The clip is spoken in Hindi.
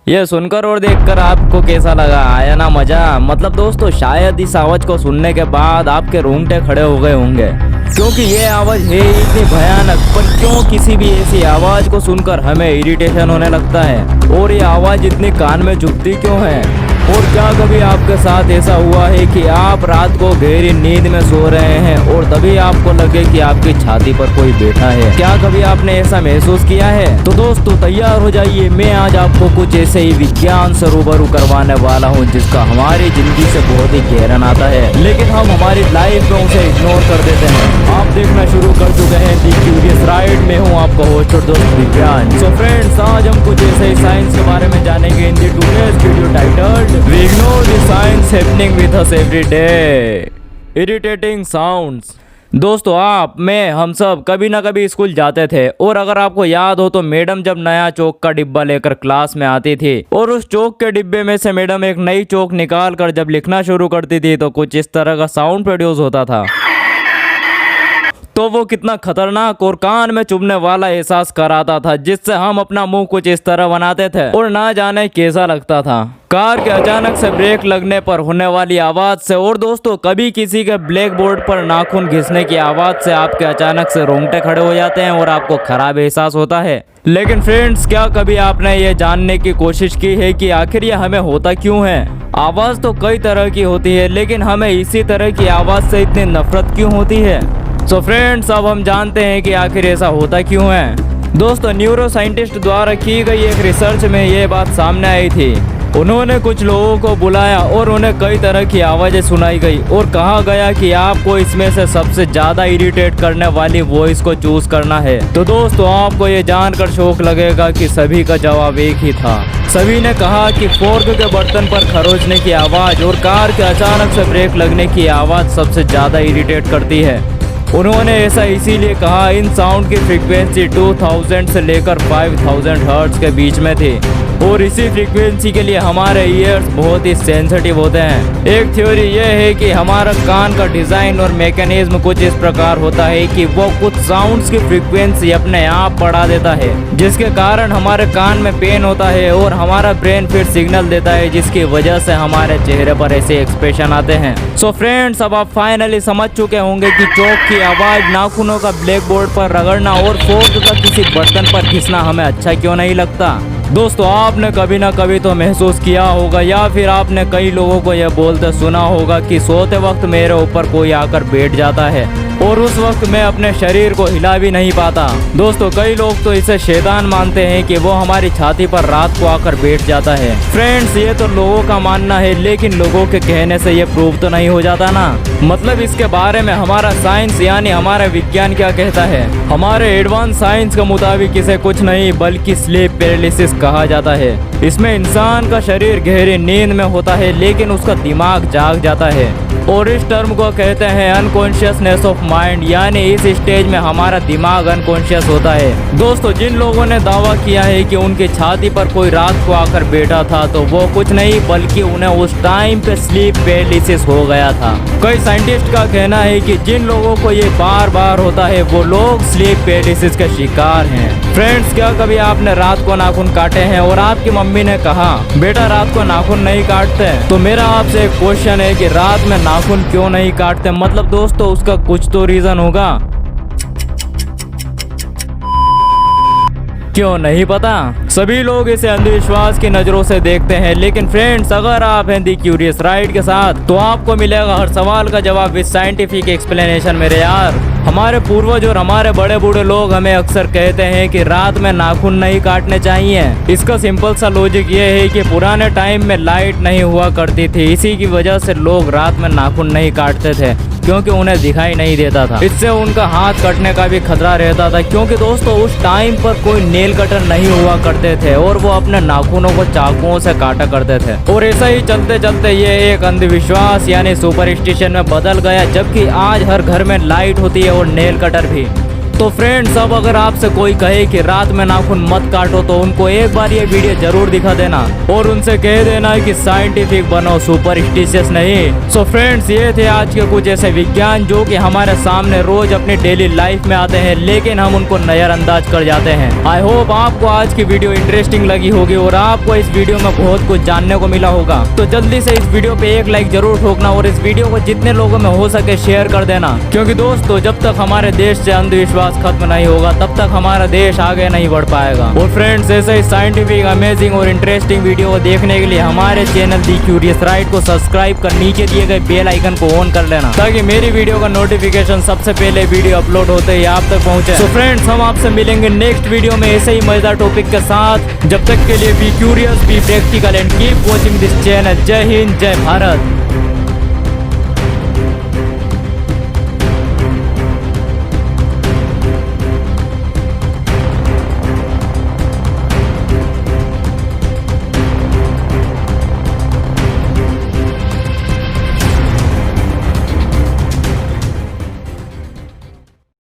ये सुनकर और देखकर आपको कैसा लगा? आया ना मजा? मतलब दोस्तों शायद इस आवाज को सुनने के बाद आपके रोंगटे खड़े हो गए होंगे, क्योंकि ये आवाज है इतनी भयानक। पर क्यों किसी भी ऐसी आवाज को सुनकर हमें इरिटेशन होने लगता है, और ये आवाज इतनी कान में चुभती क्यों है? और क्या कभी आपके साथ ऐसा हुआ है कि आप रात को गहरी नींद में सो रहे हैं और तभी आपको लगे कि आपकी छाती पर कोई बैठा है? क्या कभी आपने ऐसा महसूस किया है? तो दोस्तों तैयार हो जाइए, मैं आज आपको कुछ ऐसे ही विज्ञान से रूबरू करवाने वाला हूँ जिसका हमारी जिंदगी से बहुत ही गहरा नाता है, लेकिन हम हमारी लाइफ में उसे इग्नोर कर देते हैं। आप देखना शुरू कर चुके हैं दी क्यूरियस राइड में हूँ आपका होस्ट और दोस्त विज्ञान। सो फ्रेंड्स, आज हम कुछ ऐसे ही साइंस के बारे में जानेंगे in the today's video titled We ignore the science happening with us every day. Irritating sounds. दोस्तों आप, मैं, हम सब कभी ना कभी स्कूल जाते थे, और अगर आपको याद हो तो मैडम जब नया चौक का डिब्बा लेकर क्लास में आती थी और उस चौक के डिब्बे में से मैडम एक नई चौक निकाल कर जब लिखना शुरू करती थी तो कुछ इस तरह का साउंड प्रोड्यूस होता था। तो वो कितना खतरनाक और कान में चुभने वाला एहसास कराता था, जिससे हम अपना मुंह कुछ इस तरह बनाते थे और ना जाने कैसा लगता था। कार के अचानक से ब्रेक लगने पर होने वाली आवाज से, और दोस्तों कभी किसी के ब्लैक बोर्ड पर नाखून घिसने की आवाज से आपके अचानक से रोंगटे खड़े हो जाते हैं और आपको खराब एहसास होता है। लेकिन फ्रेंड्स, क्या कभी आपने ये जानने की कोशिश की है कि आखिर ये हमें होता क्यों है? आवाज तो कई तरह की होती है, लेकिन हमें इसी तरह की आवाज से इतनी नफरत क्यों होती है? सो फ्रेंड्स, अब हम जानते हैं कि आखिर ऐसा होता क्यों है। दोस्तों न्यूरो साइंटिस्ट द्वारा की गई एक रिसर्च में ये बात सामने आई थी। उन्होंने कुछ लोगों को बुलाया और उन्हें कई तरह की आवाज़ें सुनाई गई और कहा गया कि आपको इसमें से सबसे ज़्यादा इरिटेट करने वाली वॉइस को चूज करना है। तो दोस्तों आपको ये जानकर शौक लगेगा कि सभी का जवाब एक ही था। सभी ने कहा कि फोर्क के बर्तन पर खरोचने की आवाज़ और कार के अचानक से ब्रेक लगने की आवाज़ सबसे ज़्यादा इरिटेट करती है। उन्होंने ऐसा इसीलिए कहा, इन साउंड की फ्रीक्वेंसी 2000 से लेकर 5000 हर्ट्ज के बीच में थी, और इसी फ्रीक्वेंसी के लिए हमारे ईयर्स बहुत ही सेंसिटिव होते हैं। एक थ्योरी यह है कि हमारा कान का डिजाइन और मैकेनिज्म कुछ इस प्रकार होता है कि वो कुछ साउंड्स की फ्रीक्वेंसी अपने आप बढ़ा देता है, जिसके कारण हमारे कान में पेन होता है और हमारा ब्रेन फिर सिग्नल देता है, जिसकी वजह से हमारे चेहरे पर ऐसे एक्सप्रेशन आते हैं। सो फ्रेंड्स, अब आप फाइनली समझ चुके होंगे कि चौक की आवाज, नाखूनों का ब्लैक बोर्ड पर रगड़ना और फोर्क का किसी बर्तन पर घिसना हमें अच्छा क्यों नहीं लगता। दोस्तों आपने कभी ना कभी तो महसूस किया होगा, या फिर आपने कई लोगों को यह बोलते सुना होगा कि सोते वक्त मेरे ऊपर कोई आकर बैठ जाता है और उस वक्त मैं अपने शरीर को हिला भी नहीं पाता। दोस्तों कई लोग तो इसे शैतान मानते हैं कि वो हमारी छाती पर रात को आकर बैठ जाता है। फ्रेंड्स, ये तो लोगों का मानना है, लेकिन लोगों के कहने से ये प्रूव तो नहीं हो जाता ना। मतलब इसके बारे में हमारा साइंस यानी हमारा विज्ञान क्या कहता है? हमारे एडवांस साइंस के मुताबिक इसे कुछ नहीं बल्कि स्लीप पैरालिसिस कहा जाता है। इसमें इंसान का शरीर गहरी नींद में होता है, लेकिन उसका दिमाग जाग जाता है, और इस टर्म को कहते हैं अनकॉन्शियसनेस ऑफ माइंड, यानी इस स्टेज में हमारा दिमाग अनकॉन्शियस होता है। दोस्तों जिन लोगों ने दावा किया है कि उनकी छाती पर कोई रात को आकर बैठा था, तो वो कुछ नहीं बल्कि उन्हें उस टाइम पे स्लीप पैरालिसिस हो गया था। कई साइंटिस्ट का कहना है कि जिन लोगों को ये बार बार होता है वो लोग स्लीप पैरालिसिस के शिकार हैं। फ्रेंड्स, क्या कभी आपने रात को नाखून काटे हैं और आपकी मम्मी ने कहा बेटा रात को नाखून नहीं काटते? तो मेरा आपसे एक क्वेश्चन है कि रात में नाखून क्यों नहीं काटते? मतलब दोस्तों उसका कुछ तो रीजन होगा। क्यों नहीं पता? सभी लोग इसे अंधविश्वास की नजरों से देखते हैं, लेकिन फ्रेंड्स अगर आप हैं दी क्यूरियस राइड के साथ तो आपको मिलेगा हर सवाल का जवाब विद साइंटिफिक एक्सप्लेनेशन। मेरे यार, हमारे पूर्वज और हमारे बड़े बूढ़े लोग हमें अक्सर कहते हैं कि रात में नाखून नहीं काटने चाहिए। इसका सिंपल सा लॉजिक ये है कि पुराने टाइम में लाइट नहीं हुआ करती थी, इसी की वजह से लोग रात में नाखून नहीं काटते थे, क्योंकि उन्हें दिखाई नहीं देता था। इससे उनका हाथ कटने का भी खतरा रहता था, क्योंकि दोस्तों उस टाइम पर कोई नेल कटर नहीं हुआ करते थे और वो अपने नाखूनों को चाकुओं से काटा करते थे। और ऐसा ही चलते चलते ये एक अंधविश्वास यानी सुपरस्टिशन में बदल गया, जबकि आज हर घर में लाइट होती है और नेल कटर भी। तो फ्रेंड्स, अब अगर आपसे कोई कहे कि रात में नाखून मत काटो तो उनको एक बार ये वीडियो जरूर दिखा देना और उनसे कह देना कि साइंटिफिक बनो, सुपरस्टिशियस नहीं। सो फ्रेंड्स, ये थे आज के कुछ ऐसे विज्ञान जो कि हमारे सामने रोज अपनी डेली लाइफ में आते हैं, लेकिन हम उनको नजरअंदाज कर जाते हैं। आई होप आपको आज की वीडियो इंटरेस्टिंग लगी होगी और आपको इस वीडियो में बहुत कुछ जानने को मिला होगा। तो जल्दी से इस वीडियो पे एक लाइक जरूर ठोकना और इस वीडियो को जितने लोगों में हो सके शेयर कर देना, क्योंकि दोस्तों जब तक हमारे देश से अंधविश्वास खत्म नहीं होगा तब तक हमारा देश आगे नहीं बढ़ पाएगा। और फ्रेंड्स, ऐसे ही साइंटिफिक, अमेजिंग और इंटरेस्टिंग वीडियो को देखने के लिए हमारे चैनल दी क्यूरियस राइट को सब्सक्राइब कर नीचे दिए गए बेल आइकन को ऑन कर लेना, ताकि मेरी वीडियो का नोटिफिकेशन सबसे पहले वीडियो अपलोड होते ही आप तक पहुंचे। तो फ्रेंड्स, हम आपसे मिलेंगे नेक्स्ट वीडियो में ऐसे ही मजेदार टॉपिक के साथ। जब तक के लिए be curious, be practical and keep watching this channel. जय हिंद, जय भारत।